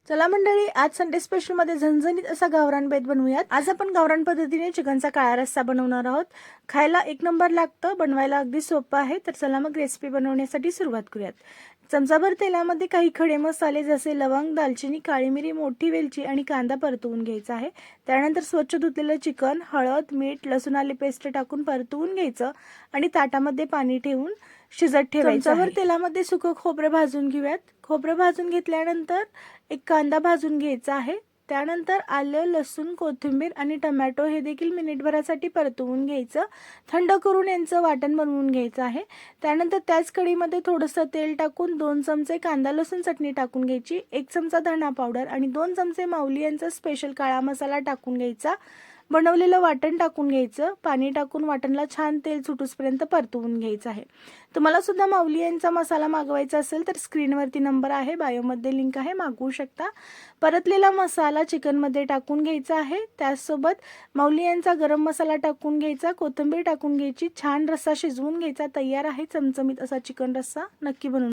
चला मंडळी, आज संडे स्पेशल मध्ये झणझणीत असा गावरान बेत बनवूयात। आज आपण गावरान पद्धतीने चिकनचा काळा रस्सा बनवणार आहोत। खायला एक नंबर लागतं, बनवायला अगदी सोपं आहे। तर चला मग रेसिपी बनवण्यासाठी सुरुवात करूयात। चमचाभर तेलामध्ये काही खडे मसाले जसे लवंग, दालचिनी, काळी मिरी, मोठी वेलची आणि कांदा परतवून घ्यायचा आहे। त्यानंतर स्वच्छ धुतलेलं चिकन, हळद, मीठ, लसूण आले पेस्ट टाकून परतवून घ्यायचं आणि ताटामध्ये पाणी ठेवून शिजत ठेवायचं। चमचाभर तेलामध्ये सुकं खोबरं भाजून घेऊयात। खोबरं भाजून घेतल्यानंतर एक कांदा भाजून घ्यायचा आहे। त्यानंतर आलं, लसूण, कोथिंबीर आणि टोमॅटो हे देखील मिनिटभरासाठी परतवून घ्यायचं। थंड करून यांचं वाटण बनवून घ्यायचं आहे। त्यानंतर त्याच कढईमध्ये थोडंसं तेल टाकून 2 चमचे कांदा लसूण चटणी टाकून घ्यायची, 1 चमचा धना पावडर आणि 2 चमचे माऊली यांचा स्पेशल काळा मसाला टाकून घ्यायचा। बनवलेलं वाटण टाकून घ्यायचं। पाणी टाकून वाटणला छान तेल सुटूसपर्यंत परतवून घ्यायचं आहे। तुम्हाला सुद्धा माऊली यांचा मसाला मागवायचा असेल तर स्क्रीनवरती नंबर आहे, बायोमध्ये लिंक आहे, मागवू शकता। परतलेला मसाला चिकनमध्ये टाकून घ्यायचा आहे। त्यासोबत माऊली यांचा गरम मसाला टाकून घ्यायचा, कोथिंबीर टाकून घ्यायची, छान रस्सा शिजवून घ्यायचा। तयार आहे चमचमीत असा चिकन रस्सा। नक्की बनवून